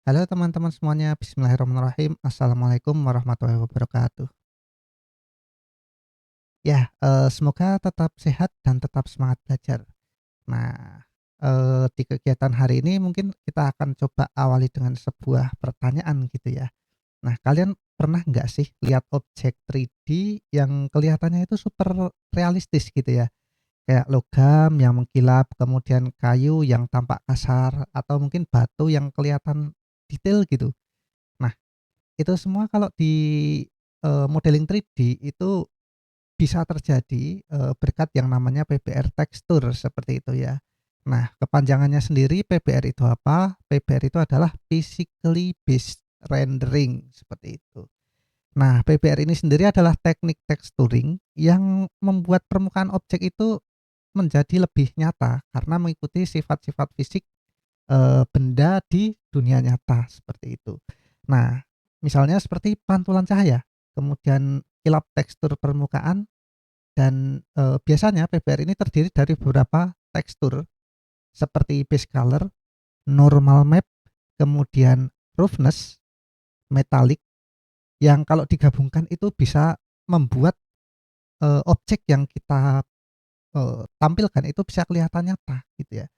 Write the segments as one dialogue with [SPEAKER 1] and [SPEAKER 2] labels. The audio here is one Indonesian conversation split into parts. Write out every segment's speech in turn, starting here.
[SPEAKER 1] Halo teman-teman semuanya, bismillahirrahmanirrahim. Assalamualaikum warahmatullahi wabarakatuh. Ya, semoga tetap sehat dan tetap semangat belajar. Nah, di kegiatan hari ini mungkin kita akan coba awali dengan sebuah pertanyaan gitu ya. Nah, kalian pernah nggak sih lihat objek 3D yang kelihatannya itu super realistis gitu ya? Kayak logam yang mengkilap, kemudian kayu yang tampak kasar, atau mungkin batu yang kelihatan detail gitu. Nah, itu semua kalau di, modeling 3D itu bisa terjadi, berkat yang namanya PBR tekstur seperti itu ya. Nah, kepanjangannya sendiri PBR itu apa? PBR itu adalah physically based rendering seperti itu. Nah, PBR ini sendiri adalah teknik texturing yang membuat permukaan objek itu menjadi lebih nyata karena mengikuti sifat-sifat fisik benda di dunia nyata, seperti itu. Nah, misalnya seperti pantulan cahaya, kemudian kilap tekstur permukaan dan, biasanya PBR ini terdiri dari beberapa tekstur seperti base color, normal map, kemudian roughness, metallic, yang kalau digabungkan itu bisa membuat, objek yang kita, tampilkan itu bisa kelihatan nyata gitu ya.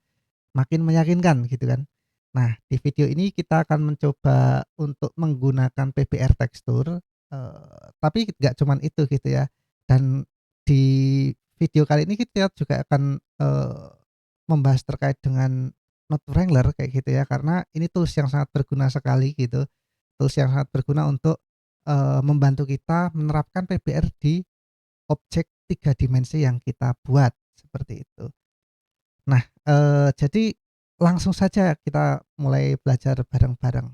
[SPEAKER 1] Makin meyakinkan gitu kan. Nah, di video ini kita akan mencoba untuk menggunakan PBR tekstur, tapi nggak cuman itu gitu ya. Dan di video kali ini kita juga akan, membahas terkait dengan Node Wrangler kayak gitu ya, karena ini tools yang sangat berguna sekali gitu, tools yang sangat berguna untuk, membantu kita menerapkan PBR di objek 3 dimensi yang kita buat, seperti itu. Nah, jadi langsung saja kita mulai belajar bareng-bareng.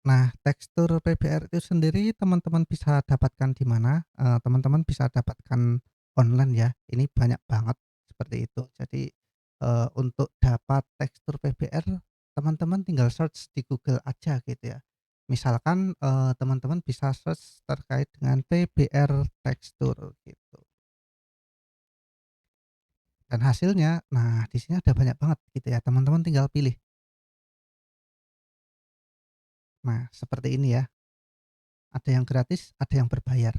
[SPEAKER 1] Nah, tekstur PBR itu sendiri teman-teman bisa dapatkan di mana? Teman-teman bisa dapatkan online ya, ini banyak banget seperti itu. Jadi, untuk dapat tekstur PBR, teman-teman tinggal search di Google aja gitu ya. Misalkan, teman-teman bisa search terkait dengan PBR tekstur gitu, dan hasilnya, nah di sini ada banyak banget gitu ya, teman-teman tinggal pilih. Nah, seperti ini ya, ada yang gratis, ada yang berbayar.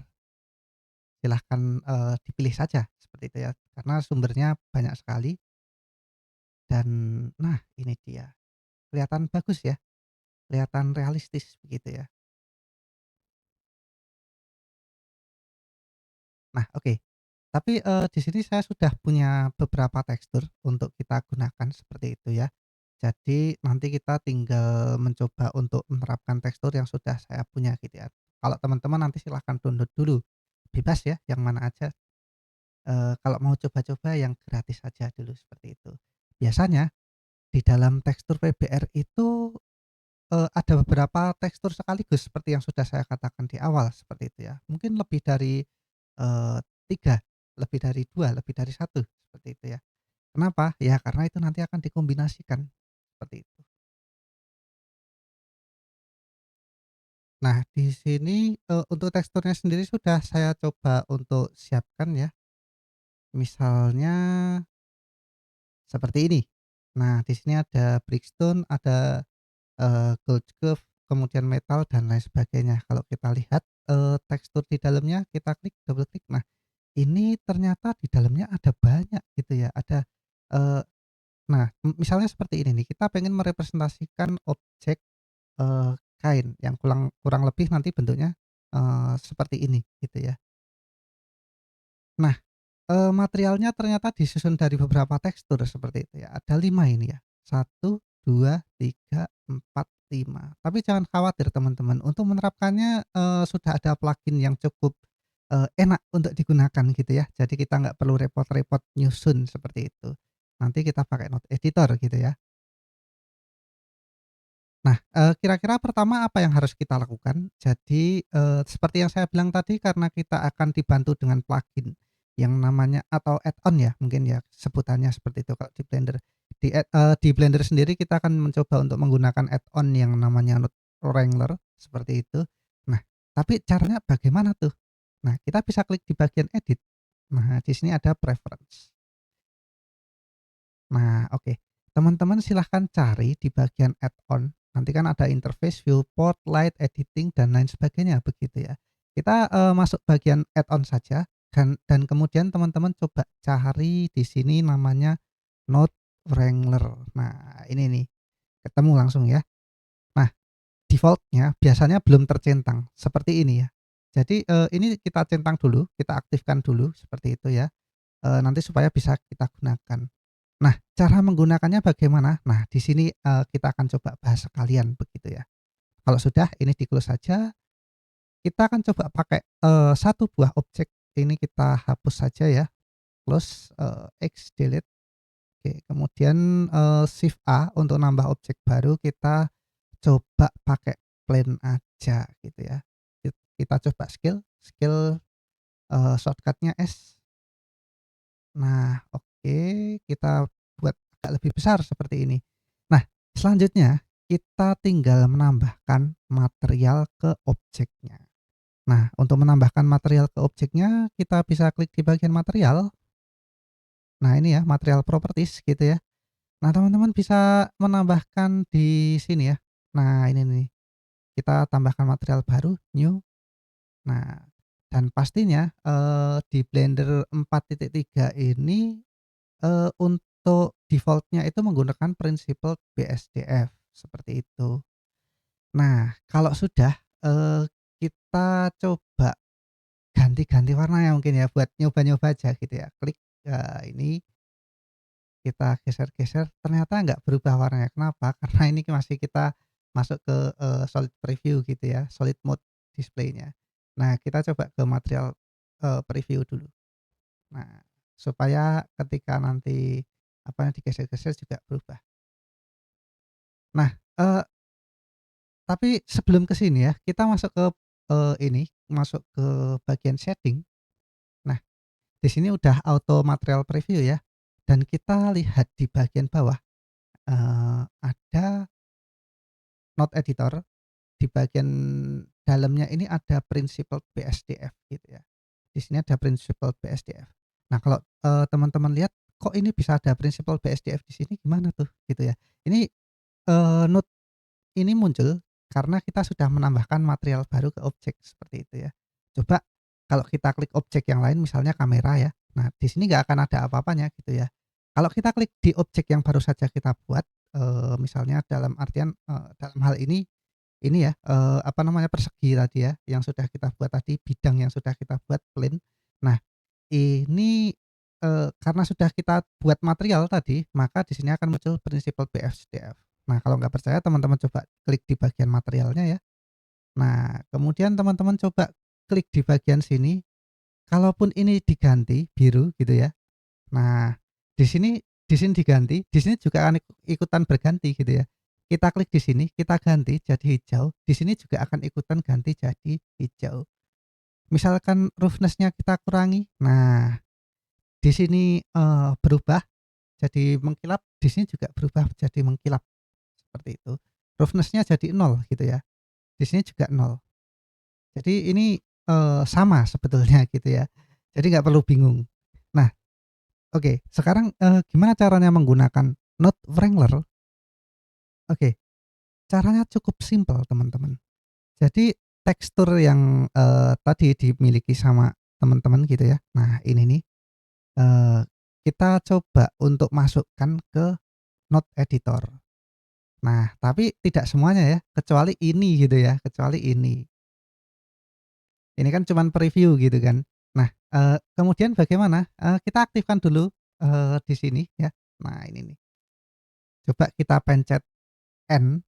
[SPEAKER 1] Silahkan, dipilih saja seperti itu ya, karena sumbernya banyak sekali dan nah ini dia, kelihatan bagus ya, kelihatan realistis begitu ya. Nah, oke, tapi, di sini saya sudah punya beberapa tekstur untuk kita gunakan seperti itu ya. Jadi nanti kita tinggal mencoba untuk menerapkan tekstur yang sudah saya punya gitu ya. Kalau teman-teman nanti silahkan download dulu, bebas ya, yang mana aja. Kalau mau coba-coba yang gratis saja dulu seperti itu. Biasanya di dalam tekstur PBR itu, ada beberapa tekstur sekaligus seperti yang sudah saya katakan di awal seperti itu ya. Mungkin lebih dari, 3, lebih dari 2, lebih dari satu seperti itu ya. Kenapa? Ya karena itu nanti akan dikombinasikan, seperti itu. Nah di sini, untuk teksturnya sendiri sudah saya coba untuk siapkan ya. Misalnya seperti ini. Nah di sini ada Brickstone, ada gold curve, kemudian metal dan lain sebagainya. Kalau kita lihat, tekstur di dalamnya kita klik, double klik, nah ini ternyata di dalamnya ada banyak gitu ya, ada, eee, nah misalnya seperti ini nih, kita pengen merepresentasikan objek, kain yang kurang kurang lebih nanti bentuknya, seperti ini gitu ya. Nah, materialnya ternyata disusun dari beberapa tekstur seperti itu ya, ada 5 ini ya, 1, 2, 3, 4, 5. Tapi jangan khawatir teman-teman, untuk menerapkannya, sudah ada plugin yang cukup, enak untuk digunakan gitu ya. Jadi kita nggak perlu repot-repot nyusun seperti itu. Nanti kita pakai Node Editor gitu ya. Nah, kira-kira pertama apa yang harus kita lakukan? Jadi, seperti yang saya bilang tadi karena kita akan dibantu dengan plugin yang namanya atau add-on ya mungkin ya sebutannya seperti itu kalau di Blender. Di Blender sendiri kita akan mencoba untuk menggunakan add-on yang namanya Node Wrangler seperti itu. Nah, tapi caranya bagaimana tuh? Nah, kita bisa klik di bagian edit. Nah, di sini ada preference. Nah, oke. teman-teman silahkan cari di bagian add-on, nanti kan ada interface, viewport, light, editing, dan lain sebagainya begitu ya. Kita, masuk bagian add-on saja dan kemudian teman-teman coba cari di sini namanya Node Wrangler. Nah, ini nih, ketemu langsung ya. Nah, default-nya biasanya belum tercentang, seperti ini ya. Jadi, ini kita centang dulu, kita aktifkan dulu seperti itu ya, nanti supaya bisa kita gunakan. Nah, cara menggunakannya bagaimana? Nah, di sini, kita akan coba bahas sekalian begitu ya. Kalau sudah, ini di-close saja, kita akan coba pakai, 1 buah objek, ini kita hapus saja ya, close, X, delete, oke, kemudian, shift A untuk nambah objek baru, kita coba pakai plain aja gitu ya. Kita coba scale scale, shortcut-nya S. Nah, oke, kita buat agak lebih besar seperti ini. Nah, selanjutnya kita tinggal menambahkan material ke objeknya. Nah, untuk menambahkan material ke objeknya, kita bisa klik di bagian material. Nah, ini ya, material properties gitu ya. Nah, teman-teman bisa menambahkan di sini ya. Nah, ini nih, kita tambahkan material baru, new. Nah, dan pastinya, di Blender 4.3 ini, untuk default-nya itu menggunakan prinsipal BSDF, seperti itu. Nah, kalau sudah, kita coba ganti-ganti warna ya mungkin ya, buat nyoba-nyoba aja gitu ya. Klik, ini kita geser-geser, ternyata nggak berubah warnanya. Kenapa? Karena ini masih kita masuk ke, solid preview gitu ya, solid mode display-nya. Nah, kita coba ke material, preview dulu. Nah, supaya ketika nanti, apa, digeser-geser juga berubah. Nah, tapi sebelum ke sini ya, kita masuk ke, masuk ke bagian setting. Nah, di sini udah auto material preview ya, dan kita lihat di bagian bawah, ada node editor, di bagian dalamnya ini ada principled BSDF gitu ya. Di sini ada principled BSDF. Nah, kalau, teman-teman lihat, kok ini bisa ada principled BSDF di sini, gimana tuh gitu ya. Ini, node ini muncul karena kita sudah menambahkan material baru ke objek seperti itu ya. Coba kalau kita klik objek yang lain misalnya kamera ya. Nah, di sini nggak akan ada apa-apanya gitu ya. Kalau kita klik di objek yang baru saja kita buat, misalnya dalam artian, dalam hal ini ya, apa namanya, persegi tadi ya, yang sudah kita buat tadi, bidang yang sudah kita buat plain. Nah, ini, karena sudah kita buat material tadi, maka di sini akan muncul prinsipal BSDF. Nah, kalau nggak percaya teman-teman coba klik di bagian materialnya ya. Nah, kemudian teman-teman coba klik di bagian sini, kalaupun ini diganti biru gitu ya. Nah, di sini diganti, di sini juga akan ikutan berganti gitu ya. Kita klik di sini, kita ganti jadi hijau, di sini juga akan ikutan ganti jadi hijau. Misalkan roughness-nya kita kurangi, nah di sini, berubah jadi mengkilap, di sini juga berubah jadi mengkilap, seperti itu. Roughness-nya jadi 0 gitu ya, di sini juga 0. Jadi ini, sama sebetulnya gitu ya. Jadi nggak perlu bingung. Nah, oke, sekarang, gimana caranya menggunakan Node Wrangler? Oke, caranya cukup simpel, teman-teman. Jadi tekstur yang, tadi dimiliki sama teman-teman gitu ya. Nah, ini nih, eee, kita coba untuk masukkan ke Node Editor. Nah, tapi tidak semuanya ya, kecuali ini gitu ya, kecuali ini. Ini kan cuman preview gitu kan. Nah, kemudian bagaimana? Kita aktifkan dulu, di sini ya. Nah, ini nih. Coba kita pencet N,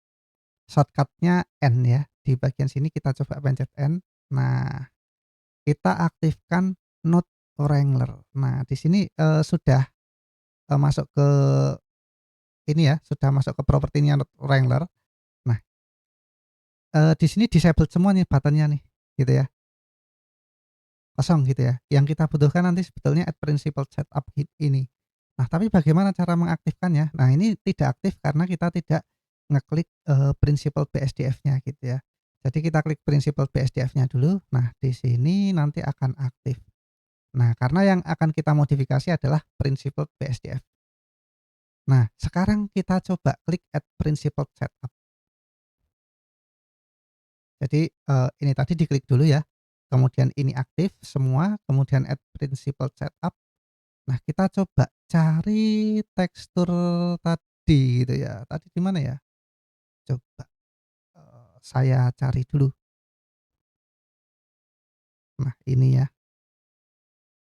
[SPEAKER 1] shortcut-nya N ya. Di bagian sini kita coba pencet N. Nah, kita aktifkan Node Wrangler. Nah, di sini, sudah, masuk ke ini ya, sudah masuk ke propertinya Node Wrangler. Nah, di sini disabled semua nih button-nya nih, gitu ya, kosong gitu ya. Yang kita butuhkan nanti sebetulnya add principal setup ini. Nah, tapi bagaimana cara mengaktifkannya? Nah, ini tidak aktif karena kita tidak ngeklik, principal BSDF-nya gitu ya. Jadi kita klik principal BSDF-nya dulu. Nah, di sini nanti akan aktif. Nah, karena yang akan kita modifikasi adalah principal BSDF. Nah, sekarang kita coba klik add principled setup. Jadi, ini tadi diklik dulu ya, kemudian ini aktif semua, kemudian add principled setup. Nah, kita coba cari tekstur tadi gitu ya, tadi di mana ya? Coba, saya cari dulu. Nah, ini ya,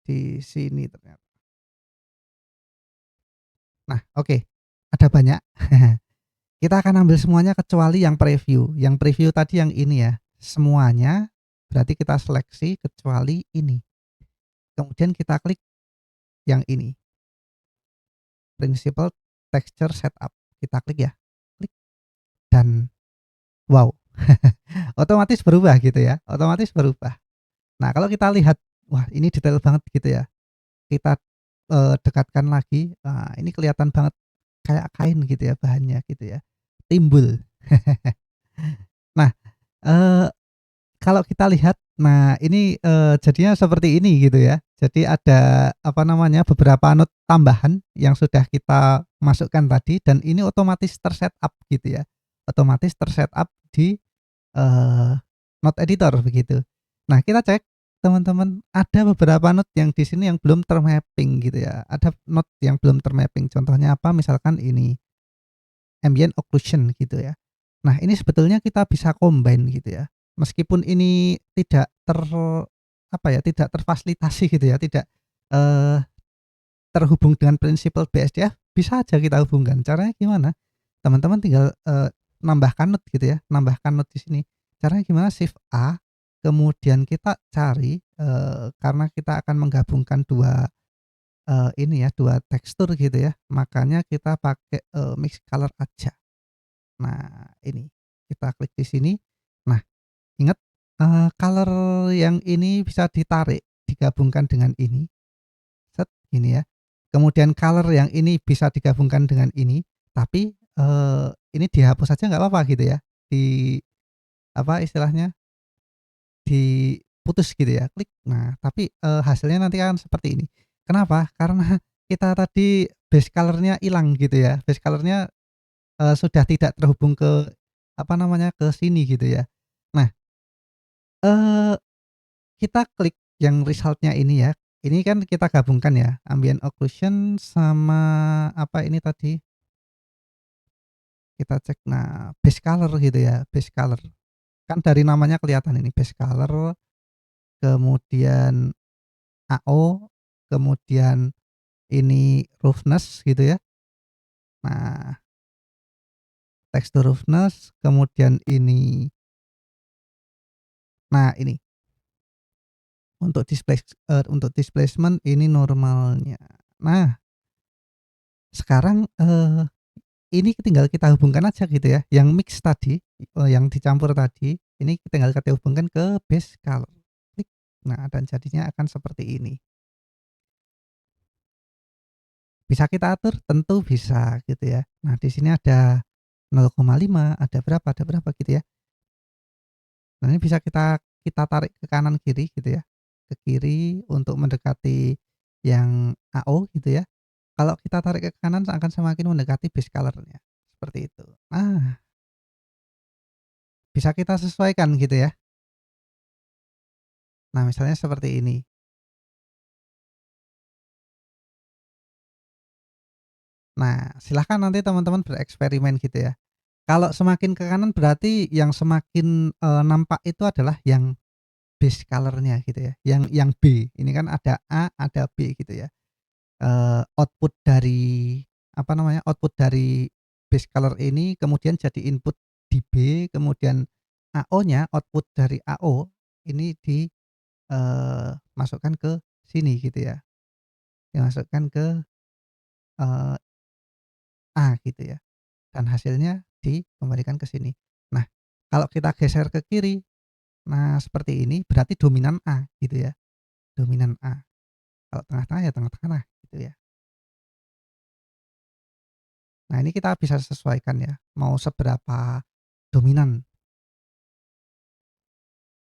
[SPEAKER 1] di sini ternyata. Nah, oke, ada banyak. Kita akan ambil semuanya kecuali yang preview. Yang preview tadi yang ini ya, semuanya berarti kita seleksi kecuali ini. Kemudian kita klik yang ini, Principled Texture Setup. Kita klik ya, klik dan wow, otomatis berubah gitu ya, otomatis berubah. Nah, kalau kita lihat, wah ini detail banget gitu ya, kita, dekatkan lagi, ini kelihatan banget kayak kain gitu ya bahannya gitu ya, timbul. Nah, eee kalau kita lihat, nah ini, jadinya seperti ini gitu ya. Jadi ada, apa namanya, beberapa not tambahan yang sudah kita masukkan tadi dan ini otomatis ter-setup gitu ya, otomatis ter-setup di, note editor begitu. Nah kita cek teman-teman, ada beberapa not yang di sini yang belum termapping gitu ya, ada not yang belum termapping. Contohnya apa, misalkan ini, ambient occlusion gitu ya. Nah, ini sebetulnya kita bisa combine gitu ya. Meskipun ini tidak apa ya, tidak terfasilitasi gitu ya, tidak, eee, terhubung dengan prinsipal BSDF, bisa aja kita hubungkan. Caranya gimana? Teman-teman tinggal, nambahkan not gitu ya, nambahkan not di sini. Caranya gimana? Shift A, kemudian kita cari, karena kita akan menggabungkan 2, ini ya, 2 tekstur gitu ya, makanya kita pakai, mix color aja. Nah, ini kita klik di sini. Nah, ingat, color yang ini bisa ditarik, digabungkan dengan ini, set, gini ya. Kemudian color yang ini bisa digabungkan dengan ini, tapi, ini dihapus saja nggak apa-apa gitu ya. Di apa istilahnya, diputus gitu ya, klik. Nah, tapi, hasilnya nanti akan seperti ini. Kenapa? Karena kita tadi base color-nya ilang gitu ya, base color-nya, sudah tidak terhubung ke, apa namanya, ke sini gitu ya. Nah, eee, kita klik yang result-nya ini ya, ini kan kita gabungkan ya, ambient occlusion sama apa ini tadi, kita cek, nah base color gitu ya, base color. Kan dari namanya kelihatan ini base color, kemudian AO, kemudian ini roughness gitu ya. Nah, tekstur roughness, kemudian ini, nah ini untuk displacement ini normalnya. Nah, sekarang, ini tinggal kita hubungkan aja gitu ya, yang mix tadi, yang dicampur tadi, ini tinggal kita hubungkan ke base color, klik. Nah, dan jadinya akan seperti ini. Bisa kita atur? Tentu bisa gitu ya. Nah, di sini ada 0,5, ada berapa gitu ya. Nah, ini bisa kita kita tarik ke kanan kiri gitu ya, ke kiri untuk mendekati yang AO gitu ya. Kalau kita tarik ke kanan akan semakin mendekati base color-nya, seperti itu. Nah, bisa kita sesuaikan gitu ya. Nah, misalnya seperti ini. Nah, silahkan nanti teman-teman bereksperimen gitu ya. Kalau semakin ke kanan berarti yang semakin, nampak itu adalah yang base color-nya gitu ya, yang B. Ini kan ada A, ada B gitu ya. Output dari, apa namanya, output dari base color ini kemudian jadi input di B, kemudian AO-nya, output dari AO ini masukkan ke sini gitu ya, dimasukkan ke, eee, A gitu ya. Dan hasilnya dikembalikan ke sini. Nah, kalau kita geser ke kiri, nah seperti ini berarti dominan A gitu ya, dominan A. Kalau tengah-tengah ya tengah-tengah gitu ya. Nah, ini kita bisa sesuaikan ya, mau seberapa dominan.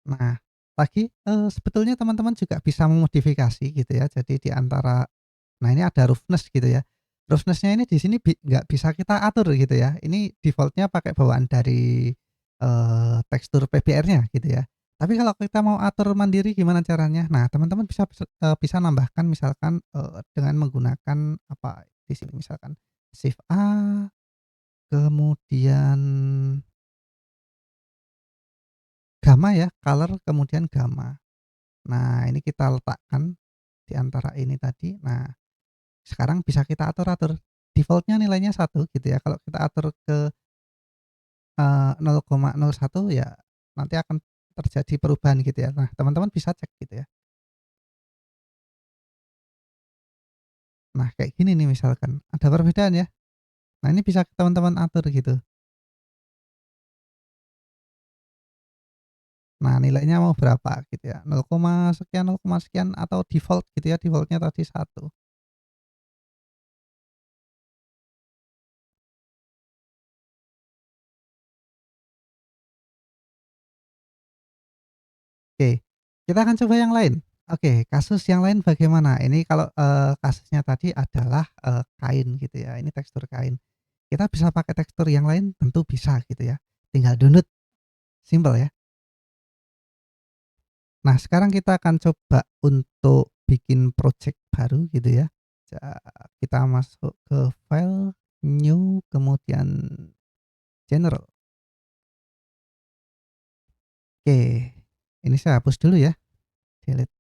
[SPEAKER 1] Nah, lagi, sebetulnya teman-teman juga bisa memodifikasi gitu ya. Jadi di antara, nah ini ada roughness gitu ya. Roughness-nya ini di sini nggak bisa kita atur gitu ya. Ini default-nya pakai bawaan dari, tekstur PBR-nya gitu ya. Tapi kalau kita mau atur mandiri gimana caranya? Nah, teman-teman bisa nambahkan misalkan, dengan menggunakan apa di sini misalkan Shift A, kemudian gamma ya, color kemudian gamma. Nah, ini kita letakkan di antara ini tadi. Nah, sekarang bisa kita atur-atur. Default-nya nilainya 1 gitu ya. Kalau kita atur ke 0,01 ya nanti akan terjadi perubahan gitu ya. Nah, teman-teman bisa cek gitu ya. Nah, kayak gini nih misalkan, ada perbedaan ya. Nah, ini bisa teman-teman atur gitu. Nah, nilainya mau berapa gitu ya, 0, sekian, 0, sekian atau default gitu ya, default-nya tadi 1. Oke, kita akan coba yang lain. Oke, kasus yang lain bagaimana? Ini kalau, kasusnya tadi adalah, kain gitu ya, ini tekstur kain. Kita bisa pakai tekstur yang lain? Tentu bisa gitu ya, tinggal download, simpel ya. Nah, sekarang kita akan coba untuk bikin project baru gitu ya. Ja kita masuk ke file, new, kemudian general. Oke, ini saya hapus dulu ya, delete.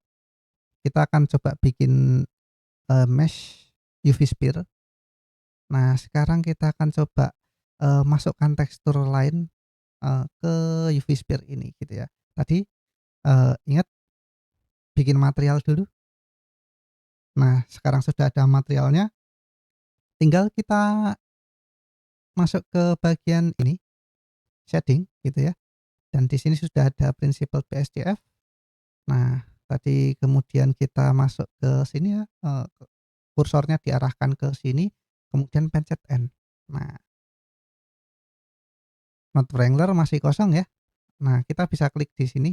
[SPEAKER 1] Kita akan coba bikin, mesh UV sphere. Nah, sekarang kita akan coba, masukkan tekstur lain, ke UV sphere ini gitu ya. Tadi, ingat bikin material dulu. Nah, sekarang sudah ada materialnya, tinggal kita masuk ke bagian ini, shading gitu ya, dan di sini sudah ada prinsipal BSDF. Nah, tadi kemudian kita masuk ke sini ya, kursornya diarahkan ke sini, kemudian pencet N. Nah, Node Wrangler masih kosong ya. Nah, kita bisa klik di sini,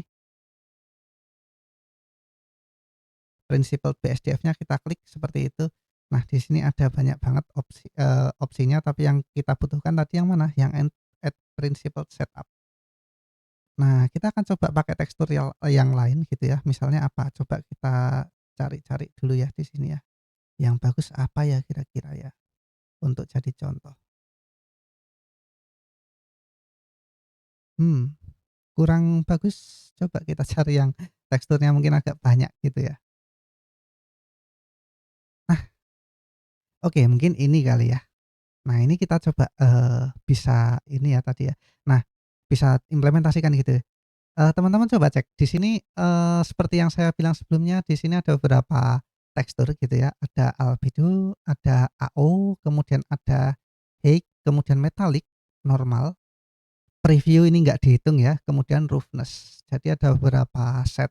[SPEAKER 1] prinsipal BSDF-nya kita klik seperti itu. Nah, di sini ada banyak banget opsinya, tapi yang kita butuhkan tadi yang mana? Yang add principal setup. Nah, kita akan coba pakai tekstur yang lain gitu ya. Misalnya apa? Coba kita cari-cari dulu ya di sini ya. Yang bagus apa ya kira-kira ya untuk jadi contoh? Hmm, kurang bagus. Coba kita cari yang teksturnya mungkin agak banyak gitu ya. Nah, oke mungkin ini kali ya. Nah, ini kita coba, bisa ini ya tadi ya. Nah, bisa implementasikan gitu. Teman-teman coba cek di sini, seperti yang saya bilang sebelumnya, di sini ada beberapa tekstur gitu ya, ada albedo, ada AO, kemudian ada haze, kemudian metallic, normal, preview ini nggak dihitung ya, kemudian roughness. Jadi ada beberapa set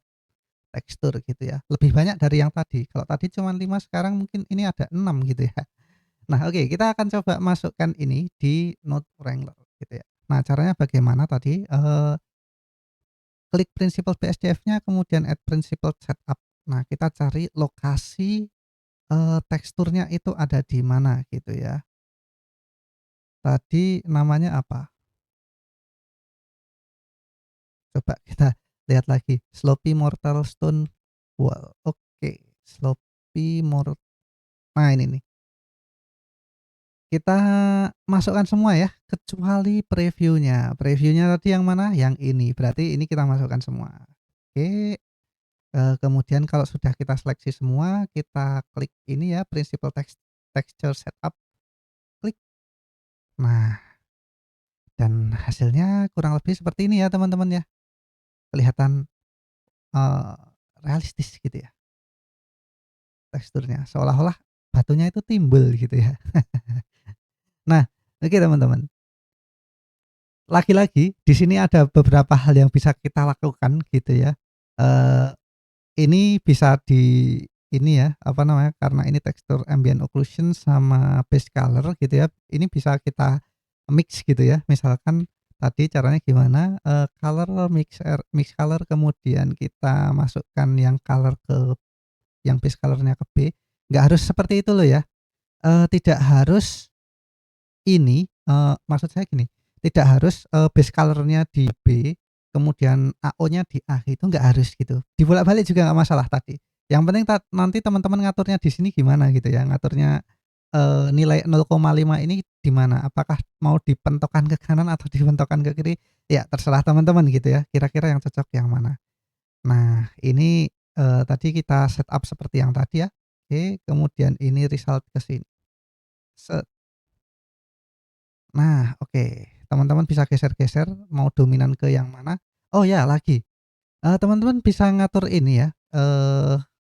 [SPEAKER 1] tekstur gitu ya, lebih banyak dari yang tadi. Kalau tadi cuma 5, sekarang mungkin ini ada 6 gitu ya. Nah, oke, kita akan coba masukkan ini di Node Wrangler gitu ya. Nah, caranya bagaimana tadi, klik prinsipal BSDF-nya kemudian add principal setup. Nah, kita cari lokasi, teksturnya itu ada di mana gitu ya. Tadi namanya apa? Coba kita lihat lagi, Sloppy Mortar Stone Wall. Oke, Sloppy nah ini nih. Kita masukkan semua ya, kecuali previewnya. Previewnya tadi yang mana? Yang ini, berarti ini kita masukkan semua. Oke. Kemudian kalau sudah kita seleksi semua, kita klik ini ya, principal texture setup, klik. Nah, dan hasilnya kurang lebih seperti ini ya teman-teman ya. Kelihatan, eee, realistis gitu ya teksturnya, seolah-olah batunya itu timbul gitu ya. Nah, oke teman-teman, lagi-lagi di sini ada beberapa hal yang bisa kita lakukan gitu ya. Eee, ini bisa ini ya, apa namanya, karena ini tekstur ambient occlusion sama base color gitu ya, ini bisa kita mix gitu ya. Misalkan tadi caranya gimana, color mix color kemudian kita masukkan yang color ke yang base color-nya ke B, nggak harus seperti itu loh ya. Tidak harus ini, maksud saya gini, tidak harus, base color-nya di B, kemudian AO-nya di A gitu, nggak harus gitu. Dibolak-balik juga nggak masalah tadi. Yang penting nanti teman-teman ngaturnya di sini gimana gitu ya, ngaturnya, nilai 0,5 ini di mana? Apakah mau dipentokkan ke kanan atau dipentokkan ke kiri? Ya terserah teman-teman gitu ya, kira-kira yang cocok yang mana. Nah ini, tadi kita setup seperti yang tadi ya, oke, kemudian ini result ke sini, set. Nah, oke. Teman-teman bisa geser-geser mau dominan ke yang mana. Oh ya, lagi, teman-teman bisa ngatur ini ya,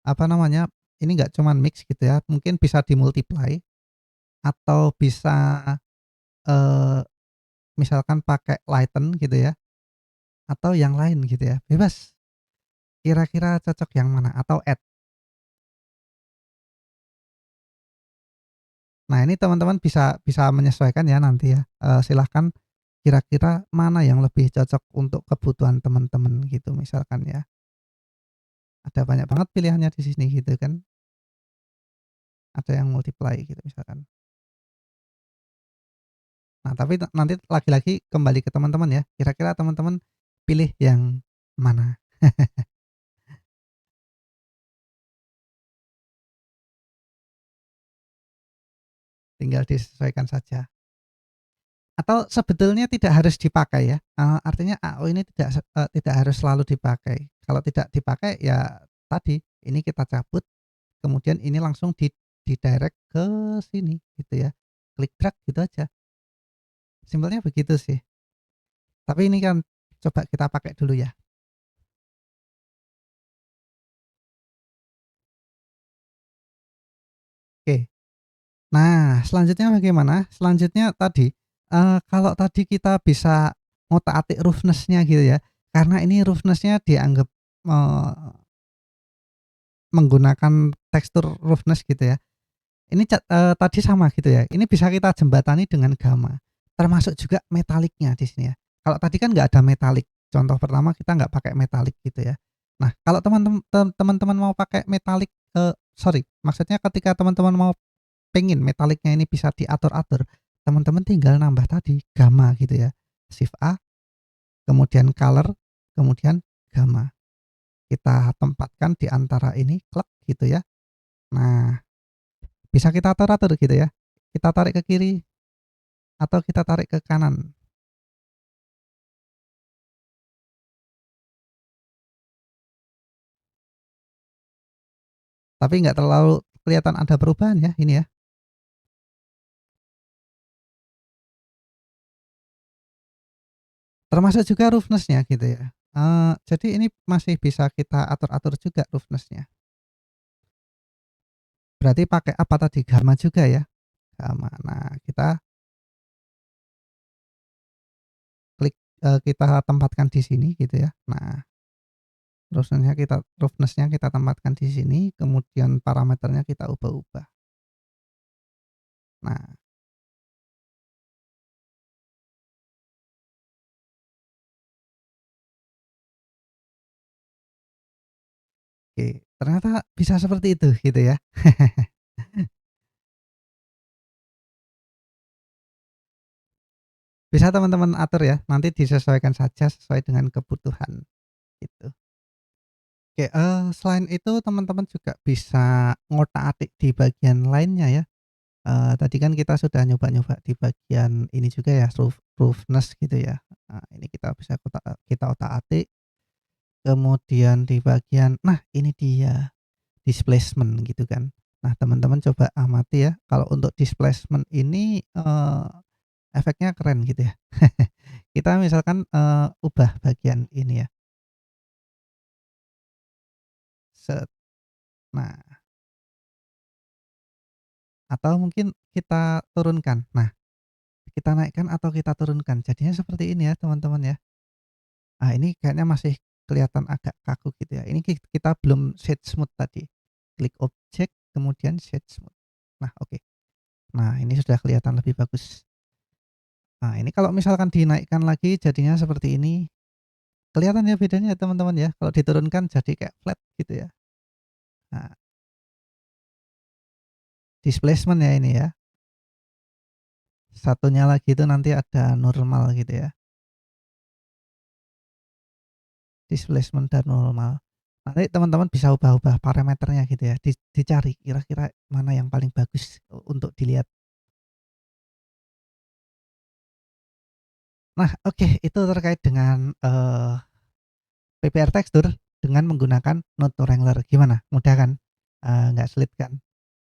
[SPEAKER 1] apa namanya, ini nggak cuman mix gitu ya, mungkin bisa dimultiply atau bisa, eee, misalkan pakai lighten gitu ya, atau yang lain gitu ya, bebas. Kira-kira cocok yang mana atau add. Nah, ini teman-teman bisa bisa menyesuaikan ya nanti ya, silahkan kira-kira mana yang lebih cocok untuk kebutuhan teman-teman gitu misalkan ya. Ada banyak banget pilihannya di sini gitu kan, ada yang multiply gitu misalkan. Nah tapi nanti lagi-lagi kembali ke teman-teman ya, kira-kira teman-teman pilih yang mana? Tinggal disesuaikan saja. Atau sebetulnya tidak harus dipakai ya, artinya AO ini tidak harus selalu dipakai. Kalau tidak dipakai ya tadi, ini kita cabut, kemudian ini langsung di-direct ke sini gitu ya, klik drag gitu aja, simpelnya begitu sih. Tapi ini kan coba kita pakai dulu ya. Oke. Nah, selanjutnya bagaimana? Selanjutnya tadi, kalau tadi kita bisa ngotak-atik roughness-nya gitu ya, karena ini roughness-nya dianggap, menggunakan tekstur roughness gitu ya. Ini tadi sama gitu ya, ini bisa kita jembatani dengan gamma, termasuk juga metaliknya di sini ya. Kalau tadi kan nggak ada metalik, contoh pertama kita nggak pakai metalik gitu ya. Nah, kalau teman-teman mau pakai metalik, sorry, maksudnya ketika teman-teman mau pengen metaliknya ini bisa diatur-atur, teman-teman tinggal nambah tadi gamma gitu ya. Shift A, kemudian color, kemudian gamma. Kita tempatkan di antara ini, klek gitu ya. Nah, bisa kita atur-atur gitu ya. Kita tarik ke kiri atau kita tarik ke kanan, tapi nggak terlalu kelihatan ada perubahan ya ini ya. Termasuk juga roughness-nya gitu ya. Jadi ini masih bisa kita atur-atur juga roughness-nya. Berarti pakai apa tadi, gamma juga ya, gamma. Nah, kita klik, kita tempatkan di sini gitu ya. Nah, roughness-nya kita tempatkan di sini, kemudian parameternya kita ubah-ubah. Nah, oke, ternyata bisa seperti itu gitu ya. Bisa teman-teman atur ya, nanti disesuaikan saja sesuai dengan kebutuhan gitu. Oke, selain itu teman-teman juga bisa ngotak-atik di bagian lainnya ya. Tadi kan kita sudah nyoba-nyoba di bagian ini juga ya, roughness gitu ya. Nah, ini kita bisa kita otak-atik, kemudian di bagian nah ini dia, displacement gitu kan. Nah, teman-teman coba amati ya, kalau untuk displacement ini, efeknya keren gitu ya. Kita misalkan, ubah bagian ini ya, set. Nah, atau mungkin kita turunkan. Nah, kita naikkan atau kita turunkan. Jadinya seperti ini ya, teman-teman ya. Ah, ini kayaknya masih kelihatan agak kaku gitu ya. Ini kita belum shade smooth tadi. Klik objek, kemudian shade smooth. Nah, oke. Nah, ini sudah kelihatan lebih bagus. Nah, ini kalau misalkan dinaikkan lagi jadinya seperti ini. Kelihatan ya bedanya ya, teman-teman ya. Kalau diturunkan jadi kayak flat gitu ya. Nah, Displacement ya ini ya. Satunya lagi itu nanti ada normal gitu ya. Displacement dan normal. Nanti teman-teman bisa ubah-ubah parameternya gitu ya. Dicari kira-kira mana yang paling bagus untuk dilihat. Nah, oke, itu terkait dengan PPR tekstur dengan menggunakan Node Wrangler. Gimana? Mudah kan? Nggak sulit kan?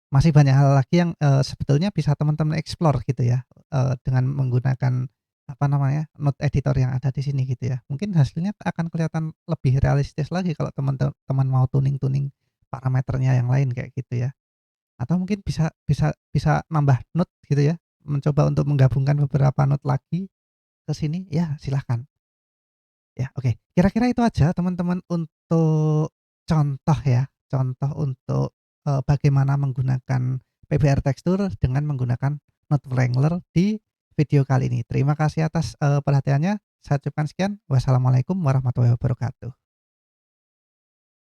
[SPEAKER 1] Masih banyak hal lagi yang sebetulnya bisa teman-teman explore gitu ya, dengan menggunakan apa namanya, node editor yang ada di sini gitu ya. Mungkin hasilnya akan kelihatan lebih realistis lagi kalau teman mau tuning-tuning parameternya yang lain kayak gitu ya. Atau mungkin bisa nambah node gitu ya, mencoba untuk menggabungkan beberapa node lagi ke sini, ya silahkan. Ya, oke. Kira-kira itu aja teman-teman untuk contoh ya, contoh untuk, bagaimana menggunakan PBR tekstur dengan menggunakan Node Wrangler di video kali ini. Terima kasih atas, perhatiannya. Saya ucapkan sekian. Wassalamualaikum warahmatullahi wabarakatuh.